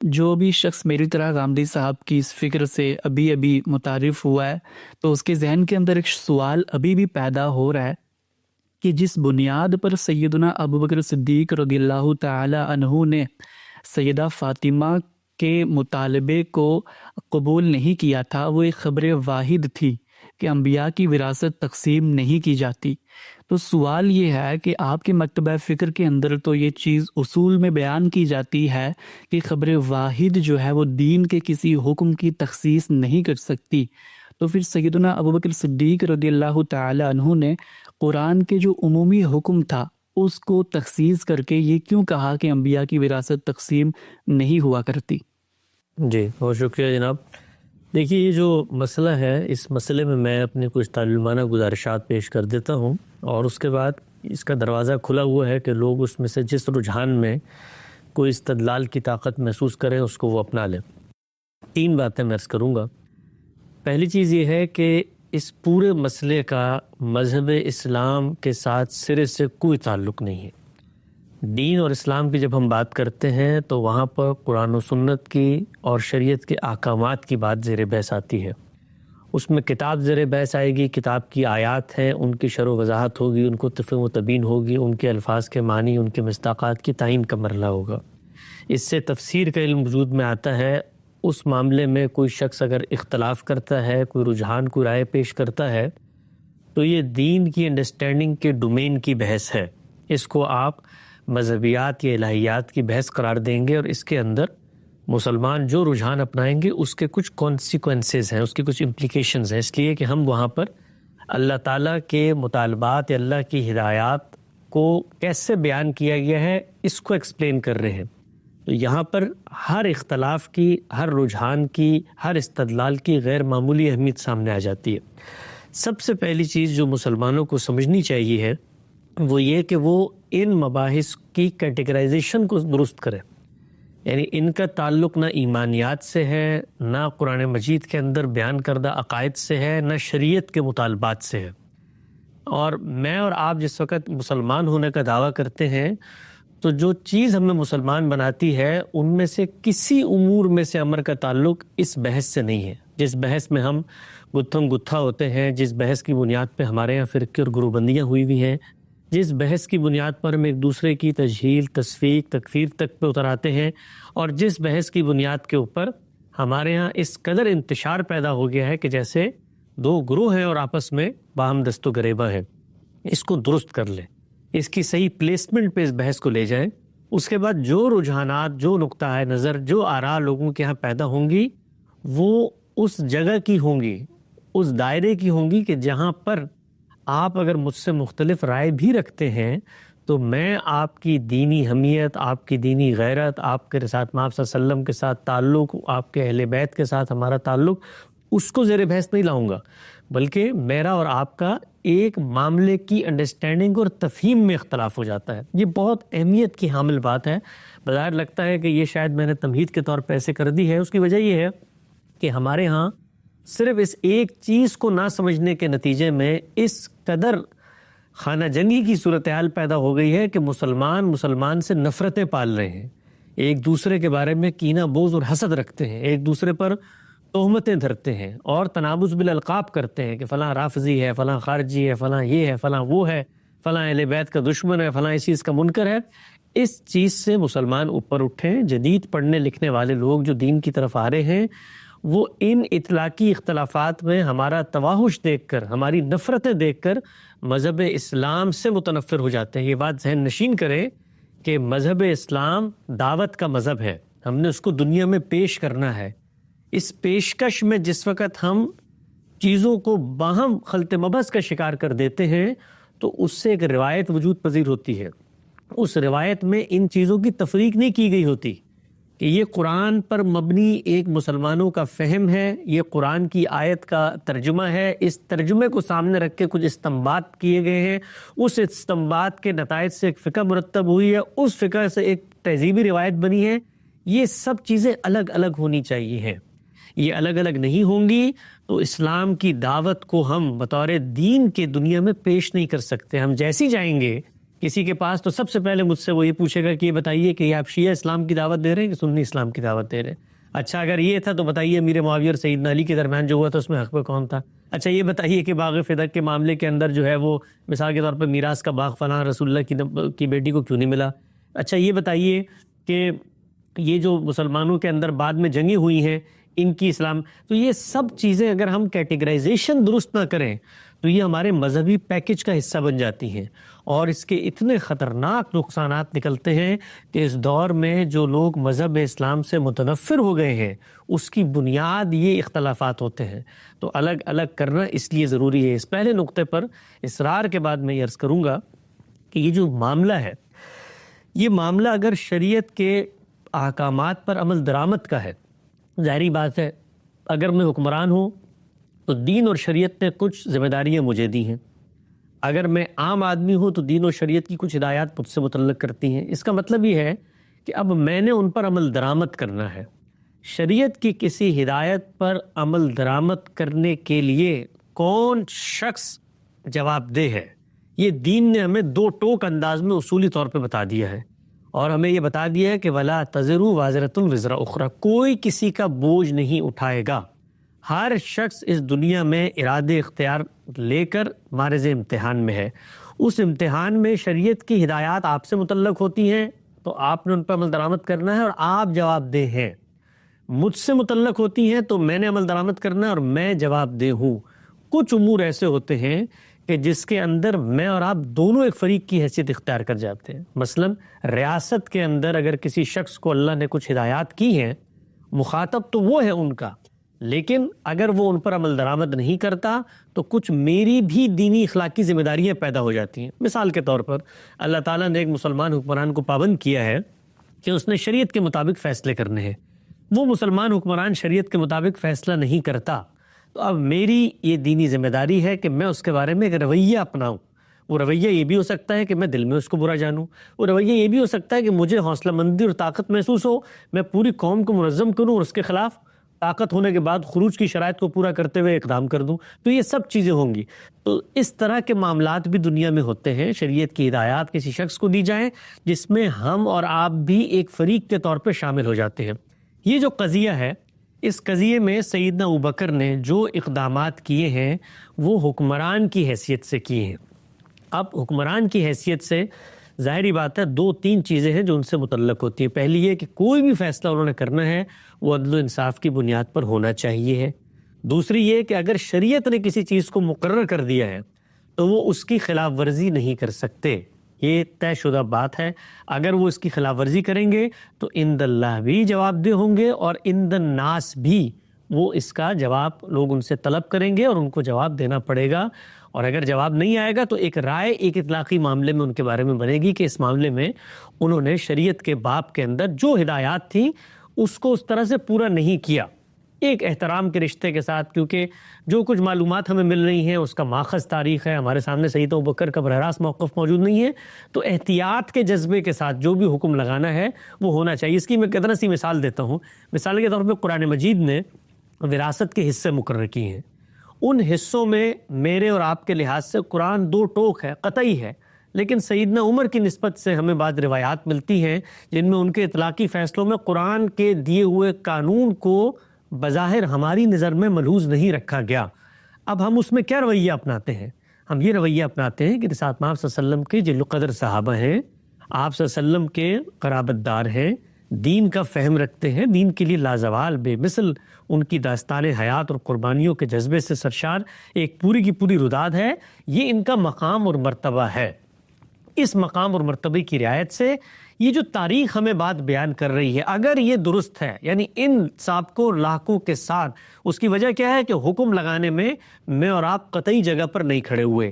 جو بھی شخص میری طرح غامدی صاحب کی اس فکر سے ابھی ابھی متعارف ہوا ہے تو اس کے ذہن کے اندر ایک سوال ابھی بھی پیدا ہو رہا ہے کہ جس بنیاد پر سیدنا ابوبکر صدیق رضی اللہ تعالی عنہ نے سیدہ فاطمہ کے مطالبے کو قبول نہیں کیا تھا، وہ ایک خبر واحد تھی کہ انبیاء کی وراثت تقسیم نہیں کی جاتی۔ تو سوال یہ ہے کہ آپ کے مکتبہ فکر کے اندر تو یہ چیز اصول میں بیان کی جاتی ہے کہ خبر واحد جو ہے وہ دین کے کسی حکم کی تخصیص نہیں کر سکتی، تو پھر سیدنا ابوبکر صدیق رضی اللہ تعالی عنہ نے قرآن کے جو عمومی حکم تھا اس کو تخصیص کر کے یہ کیوں کہا کہ انبیاء کی وراثت تقسیم نہیں ہوا کرتی؟ جی بہت شکریہ جناب۔ دیکھیے یہ جو مسئلہ ہے، اس مسئلے میں میں اپنے کچھ تعلیمانہ گزارشات پیش کر دیتا ہوں، اور اس کے بعد اس کا دروازہ کھلا ہوا ہے کہ لوگ اس میں سے جس رجحان میں کوئی استدلال کی طاقت محسوس کریں اس کو وہ اپنا لیں۔ 3 باتیں میں عرض کروں گا۔ پہلی چیز یہ ہے کہ اس پورے مسئلے کا مذہب اسلام کے ساتھ سرے سے کوئی تعلق نہیں ہے۔ دین اور اسلام کی جب ہم بات کرتے ہیں تو وہاں پر قرآن و سنت کی اور شریعت کے احکامات کی بات زیر بحث آتی ہے۔ اس میں کتاب زیر بحث آئے گی، کتاب کی آیات ہیں، ان کی شرح و وضاحت ہوگی، ان کو تفہیم و تبیین ہوگی، ان کے الفاظ کے معنی، ان کے مصداقات کی تعین کا مرحلہ ہوگا۔ اس سے تفسیر کا علم وجود میں آتا ہے۔ اس معاملے میں کوئی شخص اگر اختلاف کرتا ہے، کوئی رجحان، کوئی رائے پیش کرتا ہے، تو یہ دین کی انڈرسٹینڈنگ کے ڈومین کی بحث ہے۔ اس کو آپ مذہبیات یا الہیات کی بحث قرار دیں گے، اور اس کے اندر مسلمان جو رجحان اپنائیں گے اس کے کچھ کانسیکوینسز ہیں، اس کی کچھ امپلیکیشنز ہیں، اس لیے کہ ہم وہاں پر اللہ تعالیٰ کے مطالبات یا اللہ کی ہدایات کو کیسے بیان کیا گیا ہے اس کو ایکسپلین کر رہے ہیں۔ تو یہاں پر ہر اختلاف کی، ہر رجحان کی، ہر استدلال کی غیر معمولی اہمیت سامنے آ جاتی ہے۔ سب سے پہلی چیز جو مسلمانوں کو سمجھنی چاہیے ہے وہ یہ کہ وہ ان مباحث کی کیٹیگرائزیشن کو درست کرے، یعنی ان کا تعلق نہ ایمانیات سے ہے، نہ قرآن مجید کے اندر بیان کردہ عقائد سے ہے، نہ شریعت کے مطالبات سے ہے۔ اور میں اور آپ جس وقت مسلمان ہونے کا دعویٰ کرتے ہیں تو جو چیز ہمیں مسلمان بناتی ہے ان میں سے کسی امور میں سے امر کا تعلق اس بحث سے نہیں ہے، جس بحث میں ہم گتھم گتھا ہوتے ہیں، جس بحث کی بنیاد پہ ہمارے یہاں فرقے اور گروہ بندیاں ہوئی ہوئی ہیں، جس بحث کی بنیاد پر ہم ایک دوسرے کی تجہیل، تصفیق، تکفیر تک پہ اتر آتے ہیں، اور جس بحث کی بنیاد کے اوپر ہمارے ہاں اس قدر انتشار پیدا ہو گیا ہے کہ جیسے 2 گروہ ہیں اور آپس میں باہم دست و گریباں ہیں۔ اس کو درست کر لیں، اس کی صحیح پلیسمنٹ پہ اس بحث کو لے جائیں۔ اس کے بعد جو رجحانات، جو نقطہ نظر، جو آراء لوگوں کے ہاں پیدا ہوں گی وہ اس جگہ کی ہوں گی، اس دائرے کی ہوں گی کہ جہاں پر آپ اگر مجھ سے مختلف رائے بھی رکھتے ہیں تو میں آپ کی دینی حمیت، آپ کی دینی غیرت، آپ کے ساتھ آپ صلی اللہ علیہ وسلم کے ساتھ تعلق، آپ کے اہل بیت کے ساتھ ہمارا تعلق، اس کو زیر بحث نہیں لاؤں گا، بلکہ میرا اور آپ کا ایک معاملے کی انڈرسٹینڈنگ اور تفہیم میں اختلاف ہو جاتا ہے۔ یہ بہت اہمیت کی حامل بات ہے۔ بظاہر لگتا ہے کہ یہ شاید میں نے تمہید کے طور پہ ایسے کر دی ہے، اس کی وجہ یہ ہے کہ ہمارے ہاں صرف اس ایک چیز کو نہ سمجھنے کے نتیجے میں اس قدر خانہ جنگی کی صورتحال پیدا ہو گئی ہے کہ مسلمان سے نفرتیں پال رہے ہیں، ایک دوسرے کے بارے میں کینہ، بغض اور حسد رکھتے ہیں، ایک دوسرے پر تہمتیں دھرتے ہیں اور تنابز بالالقاب کرتے ہیں کہ فلاں رافضی ہے، فلاں خارجی ہے، فلاں یہ ہے، فلاں وہ ہے، فلاں اہل بیت کا دشمن ہے، فلاں اس چیز کا منکر ہے۔ اس چیز سے مسلمان اوپر اٹھیں۔ جدید پڑھنے لکھنے والے لوگ جو دین کی طرف آ رہے ہیں وہ ان اطلاقی اختلافات میں ہمارا تواحش دیکھ کر، ہماری نفرتیں دیکھ کر مذہب اسلام سے متنفر ہو جاتے ہیں۔ یہ بات ذہن نشین کریں کہ مذہب اسلام دعوت کا مذہب ہے، ہم نے اس کو دنیا میں پیش کرنا ہے۔ اس پیشکش میں جس وقت ہم چیزوں کو باہم خلط مبحث کا شکار کر دیتے ہیں تو اس سے ایک روایت وجود پذیر ہوتی ہے۔ اس روایت میں ان چیزوں کی تفریق نہیں کی گئی ہوتی کہ یہ قرآن پر مبنی ایک مسلمانوں کا فہم ہے، یہ قرآن کی آیت کا ترجمہ ہے، اس ترجمے کو سامنے رکھ کے کچھ استنباط کیے گئے ہیں، اس استنباط کے نتائج سے ایک فقہ مرتب ہوئی ہے، اس فقہ سے ایک تہذیبی روایت بنی ہے۔ یہ سب چیزیں الگ الگ ہونی چاہیے ہیں۔ یہ الگ الگ نہیں ہوں گی تو اسلام کی دعوت کو ہم بطور دین کے دنیا میں پیش نہیں کر سکتے۔ ہم جیسی جائیں گے کسی کے پاس تو سب سے پہلے مجھ سے وہ یہ پوچھے گا کہ یہ بتائیے کہ آپ شیعہ اسلام کی دعوت دے رہے ہیں کہ سنی اسلام کی دعوت دے رہے ہیں؟ اچھا اگر یہ تھا تو بتائیے امیر معاویہ اور سیدنا علی کے درمیان جو ہوا تھا اس میں حق پہ کون تھا؟ اچھا یہ بتائیے کہ باغ فدق کے معاملے کے اندر جو ہے وہ مثال کے طور پر میراث کا باغ فلاں رسول اللہ کی بیٹی کو کیوں نہیں ملا؟ اچھا یہ بتائیے کہ یہ جو مسلمانوں کے اندر بعد میں جنگیں ہوئی ہیں ان کی اسلام، تو یہ سب چیزیں اگر ہم کیٹیگرائزیشن درست نہ کریں تو یہ ہمارے مذہبی پیکج کا حصہ بن جاتی ہیں، اور اس کے اتنے خطرناک نقصانات نکلتے ہیں کہ اس دور میں جو لوگ مذہب اسلام سے متنفر ہو گئے ہیں اس کی بنیاد یہ اختلافات ہوتے ہیں۔ تو الگ الگ کرنا اس لیے ضروری ہے۔ اس پہلے نقطے پر اصرار کے بعد میں یہ عرض کروں گا کہ یہ جو معاملہ ہے، یہ معاملہ اگر شریعت کے احکامات پر عمل درآمد کا ہے، ظاہری بات ہے اگر میں حکمران ہوں تو دین اور شریعت نے کچھ ذمہ داریاں مجھے دی ہیں، اگر میں عام آدمی ہوں تو دین اور شریعت کی کچھ ہدایات مجھ سے متعلق کرتی ہیں۔ اس کا مطلب یہ ہے کہ اب میں نے ان پر عمل درآمد کرنا ہے۔ شریعت کی کسی ہدایت پر عمل درآمد کرنے کے لیے کون شخص جواب دہ ہے، یہ دین نے ہمیں دو ٹوک انداز میں اصولی طور پہ بتا دیا ہے، اور ہمیں یہ بتا دیا ہے کہ وَلَا تَزِرُ وَازِرَةٌ وِزْرَ أُخْرَى، کوئی کسی کا بوجھ نہیں اٹھائے گا۔ ہر شخص اس دنیا میں ارادے اختیار لے کر معرض امتحان میں ہے۔ اس امتحان میں شریعت کی ہدایات آپ سے متعلق ہوتی ہیں تو آپ نے ان پر عمل درآمد کرنا ہے اور آپ جواب دہ ہیں، مجھ سے متعلق ہوتی ہیں تو میں نے عمل درآمد کرنا ہے اور میں جواب دہ ہوں۔ کچھ امور ایسے ہوتے ہیں کہ جس کے اندر میں اور آپ دونوں ایک فریق کی حیثیت اختیار کر جاتے ہیں۔ مثلا ریاست کے اندر اگر کسی شخص کو اللہ نے کچھ ہدایات کی ہیں، مخاطب تو وہ ہے ان کا، لیکن اگر وہ ان پر عمل درآمد نہیں کرتا تو کچھ میری بھی دینی اخلاقی ذمہ داریاں پیدا ہو جاتی ہیں۔ مثال کے طور پر اللہ تعالیٰ نے ایک مسلمان حکمران کو پابند کیا ہے کہ اس نے شریعت کے مطابق فیصلے کرنے ہیں، وہ مسلمان حکمران شریعت کے مطابق فیصلہ نہیں کرتا، تو اب میری یہ دینی ذمہ داری ہے کہ میں اس کے بارے میں ایک رویہ اپناؤں۔ وہ رویہ یہ بھی ہو سکتا ہے کہ میں دل میں اس کو برا جانوں، وہ رویہ یہ بھی ہو سکتا ہے کہ مجھے حوصلہ مندی اور طاقت محسوس ہو، میں پوری قوم کو منظم کروں اور اس کے خلاف طاقت ہونے کے بعد خروج کی شرائط کو پورا کرتے ہوئے اقدام کر دوں، تو یہ سب چیزیں ہوں گی۔ تو اس طرح کے معاملات بھی دنیا میں ہوتے ہیں، شریعت کی ہدایات کسی شخص کو دی جائیں جس میں ہم اور آپ بھی ایک فریق کے طور پہ شامل ہو جاتے ہیں۔ یہ جو قضیہ ہے، اس قضیے میں سیدنا ابوبکر نے جو اقدامات کیے ہیں وہ حکمران کی حیثیت سے کیے ہیں۔ اب حکمران کی حیثیت سے ظاہری بات ہے دو تین چیزیں ہیں جو ان سے متعلق ہوتی ہیں۔ پہلی یہ کہ کوئی بھی فیصلہ انہوں نے کرنا ہے وہ عدل و انصاف کی بنیاد پر ہونا چاہیے ہے۔ دوسری یہ کہ اگر شریعت نے کسی چیز کو مقرر کر دیا ہے تو وہ اس کی خلاف ورزی نہیں کر سکتے، یہ طے شدہ بات ہے۔ اگر وہ اس کی خلاف ورزی کریں گے تو عند اللہ بھی جواب دہ ہوں گے اور عند الناس بھی وہ اس کا جواب لوگ ان سے طلب کریں گے اور ان کو جواب دینا پڑے گا، اور اگر جواب نہیں آئے گا تو ایک رائے ایک اطلاقی معاملے میں ان کے بارے میں بنے گی کہ اس معاملے میں انہوں نے شریعت کے باب کے اندر جو ہدایات تھیں اس کو اس طرح سے پورا نہیں کیا، ایک احترام کے رشتے کے ساتھ، کیونکہ جو کچھ معلومات ہمیں مل رہی ہیں اس کا ماخذ تاریخ ہے، ہمارے سامنے سیدنا ابوبکر کا براہ راست موقف موجود نہیں ہے، تو احتیاط کے جذبے کے ساتھ جو بھی حکم لگانا ہے وہ ہونا چاہیے۔ اس کی میں کتنا سی مثال دیتا ہوں۔ مثال کے طور پہ قرآن مجید نے وراثت کے حصے مقرر کیے ہیں، ان حصوں میں میرے اور آپ کے لحاظ سے قرآن دو ٹوک ہے، قطعی ہے، لیکن سیدنا عمر کی نسبت سے ہمیں بعض روایات ملتی ہیں جن میں ان کے اطلاقی فیصلوں میں قرآن کے دیے ہوئے قانون کو بظاہر ہماری نظر میں ملحوظ نہیں رکھا گیا۔ اب ہم اس میں کیا رویہ اپناتے ہیں؟ ہم یہ رویہ اپناتے ہیں کہ ساتھ میں آپ صلی اللہ علیہ وسلم کے جل قدر صحابہ ہیں، آپ صلی اللہ علیہ وسلم کے قرابت دار ہیں، دین کا فہم رکھتے ہیں، دین کے لیے لازوال بے مثل ان کی داستان حیات اور قربانیوں کے جذبے سے سرشار ایک پوری کی پوری روداد ہے، یہ ان کا مقام اور مرتبہ ہے۔ اس مقام اور مرتبے کی رعایت سے یہ جو تاریخ ہمیں بات بیان کر رہی ہے اگر یہ درست ہے، یعنی ان سابقوں لاحقوں کے ساتھ، اس کی وجہ کیا ہے کہ حکم لگانے میں اور آپ قطعی جگہ پر نہیں کھڑے ہوئے،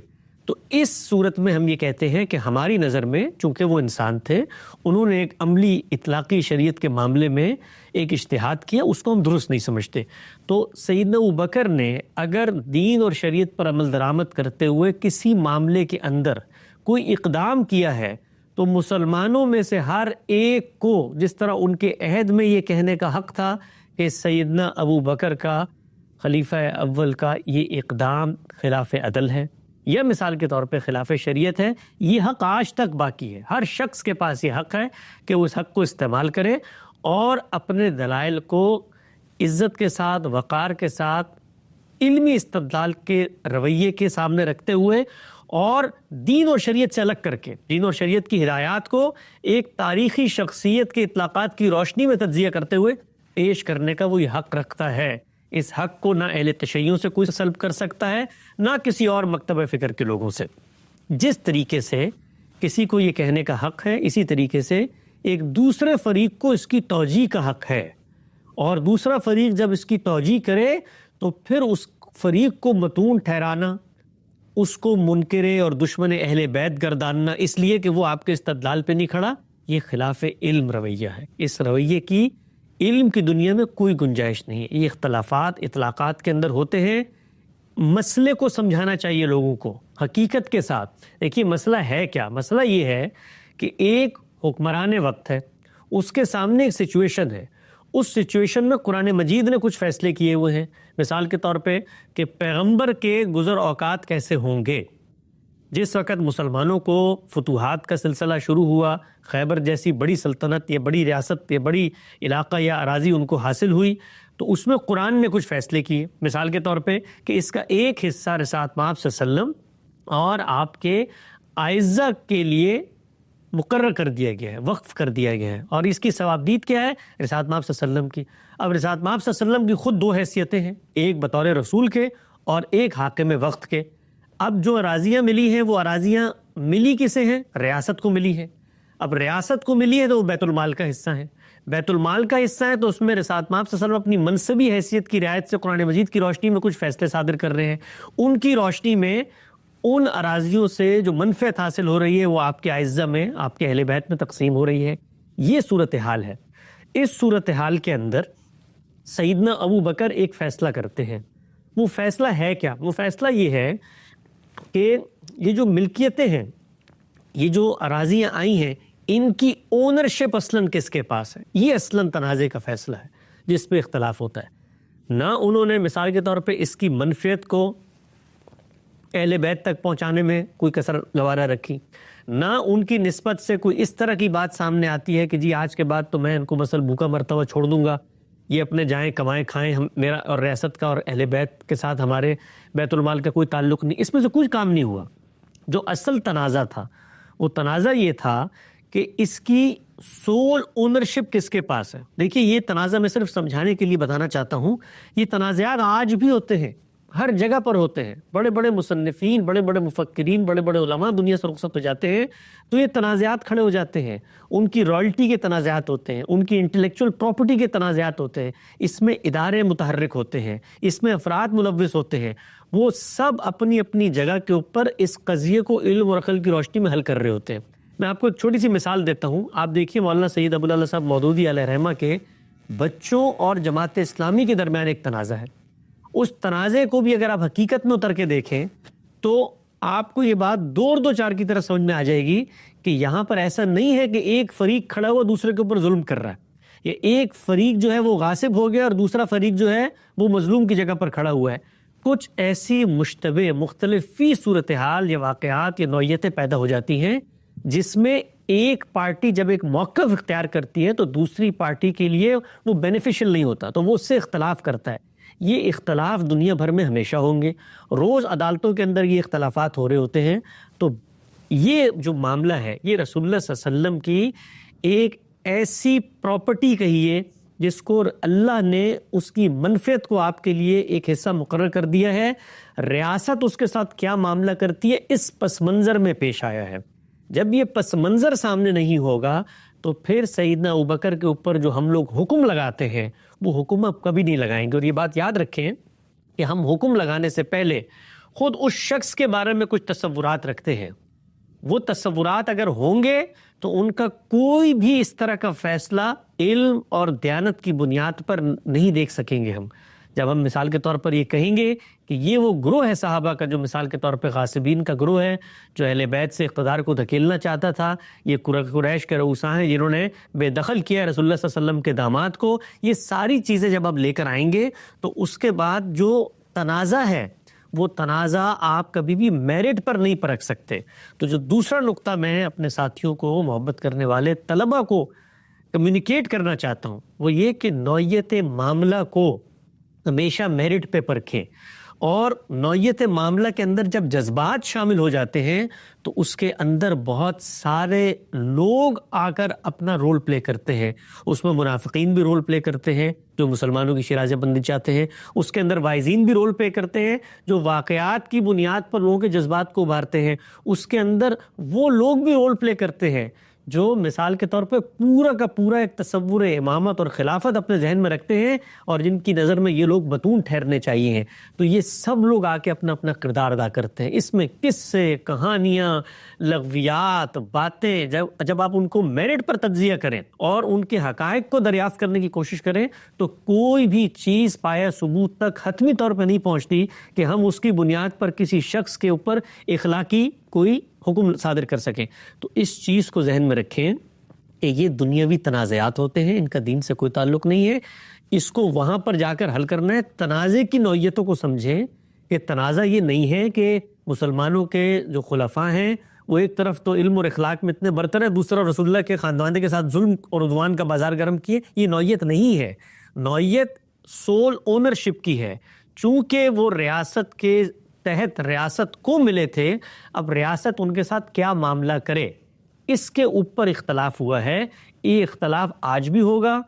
تو اس صورت میں ہم یہ کہتے ہیں کہ ہماری نظر میں چونکہ وہ انسان تھے، انہوں نے ایک عملی اطلاقی شریعت کے معاملے میں ایک اجتہاد کیا، اس کو ہم درست نہیں سمجھتے۔ تو سیدنا ابوبکر نے اگر دین اور شریعت پر عمل درآمد کرتے ہوئے کسی معاملے کے اندر کوئی اقدام کیا ہے تو مسلمانوں میں سے ہر ایک کو، جس طرح ان کے عہد میں یہ کہنے کا حق تھا کہ سیدنا ابوبکر کا خلیفہ اول کا یہ اقدام خلاف عدل ہے، یا مثال کے طور پہ خلاف شریعت ہے، یہ حق آج تک باقی ہے. ہر شخص کے پاس یہ حق ہے کہ وہ اس حق کو استعمال کرے اور اپنے دلائل کو عزت کے ساتھ، وقار کے ساتھ، علمی استدلال کے رویے کے سامنے رکھتے ہوئے اور دین اور شریعت سے الگ کر کے، دین اور شریعت کی ہدایات کو ایک تاریخی شخصیت کے اطلاقات کی روشنی میں تجزیہ کرتے ہوئے پیش کرنے کا وہ یہ حق رکھتا ہے. اس حق کو نہ اہل تشیع سے کوئی سلب کر سکتا ہے، نہ کسی اور مکتبہ فکر کے لوگوں سے. جس طریقے سے کسی کو یہ کہنے کا حق ہے، اسی طریقے سے ایک دوسرے فریق کو اس کی توجیہ کا حق ہے، اور دوسرا فریق جب اس کی توجیہ کرے تو پھر اس فریق کو متون ٹھہرانا، اس کو منکر اور دشمن اہل بیت گرداننا اس لیے کہ وہ آپ کے استدلال پہ نہیں کھڑا، یہ خلاف علم رویہ ہے. اس رویے کی علم کی دنیا میں کوئی گنجائش نہیں ہے. یہ اختلافات اطلاقات کے اندر ہوتے ہیں. مسئلے کو سمجھانا چاہیے لوگوں کو حقیقت کے ساتھ. دیکھیے مسئلہ ہے کیا؟ مسئلہ یہ ہے کہ ایک حکمران وقت ہے، اس کے سامنے ایک سچویشن ہے، اس سچویشن میں قرآن مجید نے کچھ فیصلے کیے ہوئے ہیں. مثال کے طور پہ کہ پیغمبر کے گزر اوقات کیسے ہوں گے. جس وقت مسلمانوں کو فتوحات کا سلسلہ شروع ہوا، خیبر جیسی بڑی سلطنت یا بڑی ریاست یا بڑی علاقہ یا اراضی ان کو حاصل ہوئی، تو اس میں قرآن نے کچھ فیصلے کیے. مثال کے طور پہ کہ اس کا ایک حصہ رسالت مآب صلی اللہ علیہ وسلم اور آپ کے اعزہ کے لیے مقرر کر دیا گیا ہے، وقف کر دیا گیا ہے، اور اس کی ثوابدید کیا ہے؟ رسالت مآب صلی اللہ علیہ وسلم کی. اب رسالت مآب صلی اللہ علیہ وسلم کی خود دو حیثیتیں ہیں، ایک بطور رسول کے اور ایک حاکم وقت کے. اب جو اراضیاں ملی ہیں وہ اراضیاں ملی کسے ہیں؟ ریاست کو ملی ہے. اب ریاست کو ملی ہے تو وہ بیت المال کا حصہ ہے. بیت المال کا حصہ ہے تو اس میں رسالت مآب صلی اللہ علیہ وسلم اپنی منصبی حیثیت کی رعایت سے قرآن مجید کی روشنی میں کچھ فیصلے صادر کر رہے ہیں. ان کی روشنی میں ان اراضیوں سے جو منفعت حاصل ہو رہی ہے وہ آپ کے اعزہ میں، آپ کے اہل بیت میں تقسیم ہو رہی ہے. یہ صورتحال ہے. اس صورتحال کے اندر سیدنا ابو بکر ایک فیصلہ کرتے ہیں. وہ فیصلہ ہے کیا؟ وہ فیصلہ یہ ہے کہ یہ جو ملکیتیں ہیں، یہ جو اراضیاں آئی ہیں، ان کی اونرشپ اصلاً کس کے پاس ہے. یہ اصلاً تنازع کا فیصلہ ہے جس پہ اختلاف ہوتا ہے. نہ انہوں نے مثال کے طور پہ اس کی منفعت کو اہل بیت تک پہنچانے میں کوئی کسر گوارہ رکھی، نہ ان کی نسبت سے کوئی اس طرح کی بات سامنے آتی ہے کہ جی آج کے بعد تو میں ان کو مثلا بھوکا مرتا ہوا چھوڑ دوں گا، یہ اپنے جائیں کمائیں کھائیں، میرا اور ریاست کا اور اہل بیت کے ساتھ ہمارے بیت المال کا کوئی تعلق نہیں. اس میں سے کوئی کام نہیں ہوا. جو اصل تنازع تھا وہ تنازع یہ تھا کہ اس کی سول اونرشپ کس کے پاس ہے. دیکھیے یہ تنازع میں صرف سمجھانے کے لیے بتانا چاہتا ہوں، یہ تنازعات آج بھی ہوتے ہیں، ہر جگہ پر ہوتے ہیں. بڑے بڑے مصنفین، بڑے بڑے مفکرین، بڑے بڑے علماء دنیا سے رخصت ہو جاتے ہیں تو یہ تنازعات کھڑے ہو جاتے ہیں. ان کی رائلٹی کے تنازعات ہوتے ہیں، ان کی انٹلیکچوئل پراپرٹی کے تنازعات ہوتے ہیں. اس میں ادارے متحرک ہوتے ہیں، اس میں افراد ملوث ہوتے ہیں. وہ سب اپنی اپنی جگہ کے اوپر اس قضیے کو علم اور عقل کی روشنی میں حل کر رہے ہوتے ہیں. میں آپ کو ایک چھوٹی سی مثال دیتا ہوں. آپ دیکھیے مولانا سید ابوالعلا صاحب مودودی علیہ رحمہ کے بچوں اور جماعت اسلامی کے درمیان ایک تنازع ہے. اس تنازع کو بھی اگر آپ حقیقت میں اتر کے دیکھیں تو آپ کو یہ بات دو چار کی طرح سمجھ میں آ جائے گی کہ یہاں پر ایسا نہیں ہے کہ ایک فریق کھڑا ہوا دوسرے کے اوپر ظلم کر رہا ہے. یہ ایک فریق جو ہے وہ غاصب ہو گیا اور دوسرا فریق جو ہے وہ مظلوم کی جگہ پر کھڑا ہوا ہے. کچھ ایسی مشتبہ مختلف فی صورتحال یا واقعات یا نوعیتیں پیدا ہو جاتی ہیں جس میں ایک پارٹی جب ایک موقف اختیار کرتی ہے تو دوسری پارٹی کے لیے وہ بینیفیشل نہیں ہوتا، تو وہ اس سے اختلاف کرتا ہے. یہ اختلاف دنیا بھر میں ہمیشہ ہوں گے، روز عدالتوں کے اندر یہ اختلافات ہو رہے ہوتے ہیں. تو یہ جو معاملہ ہے یہ رسول اللہ صلی اللہ علیہ وسلم کی ایک ایسی پراپرٹی کہیے جس کو اللہ نے اس کی منفعت کو آپ کے لیے ایک حصہ مقرر کر دیا ہے. ریاست اس کے ساتھ کیا معاملہ کرتی ہے اس پس منظر میں پیش آیا ہے. جب یہ پس منظر سامنے نہیں ہوگا تو پھر سیدنا ابوبکر کے اوپر جو ہم لوگ حکم لگاتے ہیں وہ حکم اب کبھی نہیں لگائیں گے. اور یہ بات یاد رکھیں کہ ہم حکم لگانے سے پہلے خود اس شخص کے بارے میں کچھ تصورات رکھتے ہیں. وہ تصورات اگر ہوں گے تو ان کا کوئی بھی اس طرح کا فیصلہ علم اور دیانت کی بنیاد پر نہیں دیکھ سکیں گے. ہم جب ہم مثال کے طور پر یہ کہیں گے کہ یہ وہ گروہ ہے صحابہ کا جو مثال کے طور پہ غاصبین کا گروہ ہے، جو اہل بیت سے اقتدار کو دھکیلنا چاہتا تھا، یہ قریش کے رؤساء ہیں جنہوں نے بے دخل کیا رسول اللہ صلی اللہ علیہ وسلم کے داماد کو، یہ ساری چیزیں جب آپ لے کر آئیں گے تو اس کے بعد جو تنازع ہے وہ تنازع آپ کبھی بھی میرٹ پر نہیں پرکھ سکتے۔ تو جو دوسرا نقطہ میں اپنے ساتھیوں کو، محبت کرنے والے طلبہ کو کمیونیکیٹ کرنا چاہتا ہوں، وہ یہ کہ نوعیت معاملہ کو ہمیشہ میرٹ پہ پرکھیں، اور نوعیت معاملہ کے اندر جب جذبات شامل ہو جاتے ہیں تو اس کے اندر بہت سارے لوگ آ کر اپنا رول پلے کرتے ہیں۔ اس میں منافقین بھی رول پلے کرتے ہیں جو مسلمانوں کی شیرازہ بندی چاہتے ہیں، اس کے اندر وائزین بھی رول پلے کرتے ہیں جو واقعات کی بنیاد پر لوگوں کے جذبات کو ابھارتے ہیں، اس کے اندر وہ لوگ بھی رول پلے کرتے ہیں جو مثال کے طور پہ پورا کا پورا ایک تصور امامت اور خلافت اپنے ذہن میں رکھتے ہیں اور جن کی نظر میں یہ لوگ بطون ٹھہرنے چاہیے ہیں۔ تو یہ سب لوگ آ کے اپنا اپنا کردار ادا کرتے ہیں۔ اس میں قصے، کہانیاں، لغویات، باتیں جب آپ ان کو میرٹ پر تجزیہ کریں اور ان کے حقائق کو دریافت کرنے کی کوشش کریں تو کوئی بھی چیز پایہ ثبوت تک حتمی طور پہ نہیں پہنچتی کہ ہم اس کی بنیاد پر کسی شخص کے اوپر اخلاقی کوئی حکم صادر کر سکیں۔ تو اس چیز کو ذہن میں رکھیں کہ یہ دنیاوی تنازعات ہوتے ہیں، ان کا دین سے کوئی تعلق نہیں ہے، اس کو وہاں پر جا کر حل کرنا ہے۔ تنازع کی نوعیتوں کو سمجھیں کہ تنازع یہ نہیں ہے کہ مسلمانوں کے جو خلفاء ہیں وہ ایک طرف تو علم اور اخلاق میں اتنے برتر ہیں، دوسرا رسول اللہ کے خاندان کے ساتھ ظلم اور عدوان کا بازار گرم کیے۔ یہ نوعیت نہیں ہے، نوعیت سول اونرشپ کی ہے۔ چونکہ وہ ریاست کے تحت ریاست کو ملے تھے، اب ریاست ان کے ساتھ کیا معاملہ کرے اس کے اوپر اختلاف ہوا ہے۔ یہ اختلاف آج بھی ہوگا،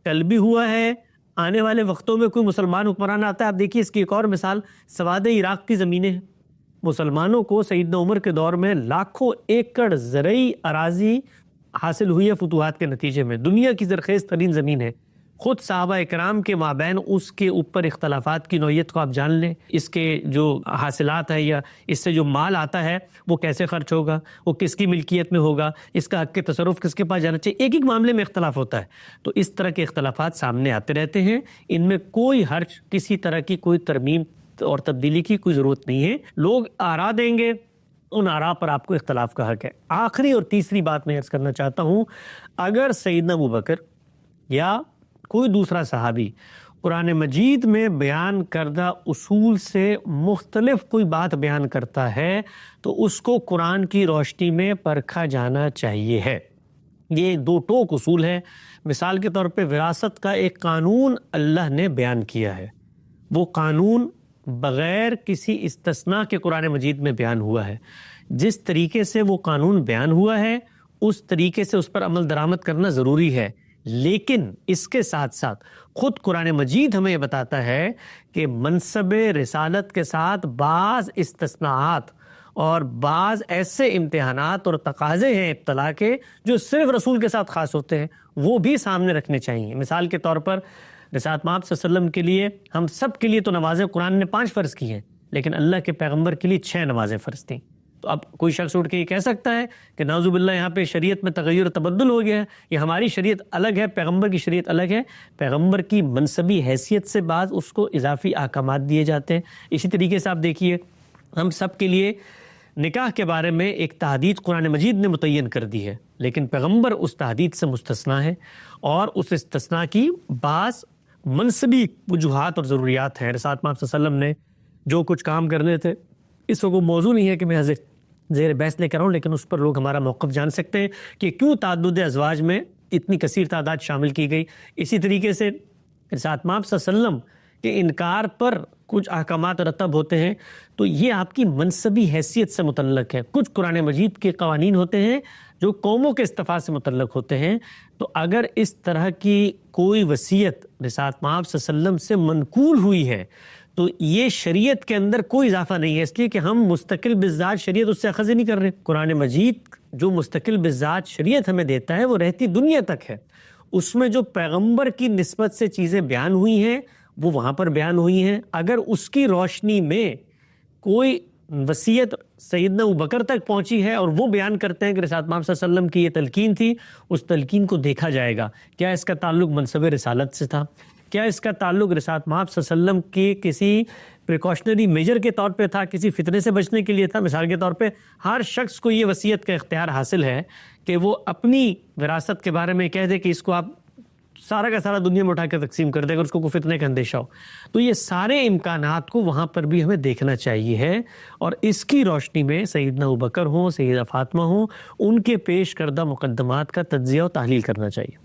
کل بھی ہوا ہے، آنے والے وقتوں میں کوئی مسلمان حکمران آتا ہے۔ آپ دیکھیے اس کی ایک اور مثال سواد عراق کی زمینیں ہیں۔ مسلمانوں کو سیدنا عمر کے دور میں لاکھوں ایکڑ زرعی اراضی حاصل ہوئی ہے فتوحات کے نتیجے میں، دنیا کی زرخیز ترین زمین ہے۔ خود صحابہ اکرام کے مابین اس کے اوپر اختلافات کی نوعیت کو آپ جان لیں، اس کے جو حاصلات ہیں یا اس سے جو مال آتا ہے وہ کیسے خرچ ہوگا، وہ کس کی ملکیت میں ہوگا، اس کا حق کے تصرف کس کے پاس جانا چاہیے، ایک ایک معاملے میں اختلاف ہوتا ہے۔ تو اس طرح کے اختلافات سامنے آتے رہتے ہیں، ان میں کوئی حرج، کسی طرح کی کوئی ترمیم اور تبدیلی کی کوئی ضرورت نہیں ہے۔ لوگ آرا دیں گے، ان آراء پر آپ کو اختلاف کا حق ہے۔ آخری اور تیسری بات میں عرض کرنا چاہتا ہوں، اگر سیدنا ابوبکر یا کوئی دوسرا صحابی قرآن مجید میں بیان کردہ اصول سے مختلف کوئی بات بیان کرتا ہے تو اس کو قرآن کی روشنی میں پرکھا جانا چاہیے ہے۔ یہ دو ٹوک اصول ہے۔ مثال کے طور پہ وراثت کا ایک قانون اللہ نے بیان کیا ہے، وہ قانون بغیر کسی استثناء کے قرآن مجید میں بیان ہوا ہے۔ جس طریقے سے وہ قانون بیان ہوا ہے اس طریقے سے اس پر عمل درآمد کرنا ضروری ہے، لیکن اس کے ساتھ ساتھ خود قرآن مجید ہمیں یہ بتاتا ہے کہ منصب رسالت کے ساتھ بعض استثناءات اور بعض ایسے امتحانات اور تقاضے ہیں ابتلا کے جو صرف رسول کے ساتھ خاص ہوتے ہیں، وہ بھی سامنے رکھنے چاہیے۔ مثال کے طور پر رسالت مآب صلی اللہ علیہ وسلم کے لیے، ہم سب کے لیے تو نمازیں قرآن نے 5 فرض کی ہیں، لیکن اللہ کے پیغمبر کے لیے 6 نمازیں فرض تھیں۔ تو اب کوئی شخص اٹھ کے یہ کہہ سکتا ہے کہ نعوذ باللہ یہاں پہ شریعت میں تغیر و تبدل ہو گیا ہے، یہ ہماری شریعت الگ ہے، پیغمبر کی شریعت الگ ہے۔ پیغمبر کی منصبی حیثیت سے بعض اس کو اضافی احکامات دیے جاتے ہیں۔ اسی طریقے سے آپ دیکھیے ہم سب کے لیے نکاح کے بارے میں ایک تحدید قرآن مجید نے متعین کر دی ہے، لیکن پیغمبر اس تحدید سے مستثنا ہے، اور اس استثناء کی بعض منصبی وجوہات اور ضروریات ہیں۔ رسالت مآب صلی اللہ علیہ وسلم نے جو کچھ کام کرنے تھے، اس کو موضوع نہیں ہے کہ میں زیر بحث لے کر رہا ہوں، لیکن اس پر لوگ ہمارا موقف جان سکتے ہیں کہ کیوں تعدد ازواج میں اتنی کثیر تعداد شامل کی گئی۔ اسی طریقے سے رسالت مآب صلی اللہ علیہ وسلم کے انکار پر کچھ احکامات رتب ہوتے ہیں، تو یہ آپ کی منصبی حیثیت سے متعلق ہے۔ کچھ قرآن مجید کے قوانین ہوتے ہیں جو قوموں کے استفاع سے متعلق ہوتے ہیں۔ تو اگر اس طرح کی کوئی وصیت رسالت مآب صلی اللہ علیہ وسلم سے منقول ہوئی ہے تو یہ شریعت کے اندر کوئی اضافہ نہیں ہے، اس لیے کہ ہم مستقل بالذات شریعت اس سے اخذ نہیں کر رہے۔ قرآن مجید جو مستقل بالذات شریعت ہمیں دیتا ہے وہ رہتی دنیا تک ہے۔ اس میں جو پیغمبر کی نسبت سے چیزیں بیان ہوئی ہیں وہ وہاں پر بیان ہوئی ہیں۔ اگر اس کی روشنی میں کوئی وصیت سیدنا ابوبکر تک پہنچی ہے اور وہ بیان کرتے ہیں کہ رسالت مآب صلی اللہ علیہ وسلم کی یہ تلقین تھی، اس تلقین کو دیکھا جائے گا کیا اس کا تعلق منصب رسالت سے تھا، کیا اس کا تعلق رسالت مآب صلی اللہ علیہ وسلم کے کسی پریکاشنری میجر کے طور پہ تھا، کسی فتنے سے بچنے کے لیے تھا۔ مثال کے طور پہ ہر شخص کو یہ وصیت کا اختیار حاصل ہے کہ وہ اپنی وراثت کے بارے میں کہہ دے کہ اس کو آپ سارا کا سارا دنیا میں اٹھا کے تقسیم کر دے اگر اس کو کوئی فتنے کا اندیشہ ہو. تو یہ سارے امکانات کو وہاں پر بھی ہمیں دیکھنا چاہیے ہے، اور اس کی روشنی میں سیدنا ابوبکر ہوں، سیدہ فاطمہ ہوں، ان کے پیش کردہ مقدمات کا تجزیہ و تحلیل کرنا چاہیے.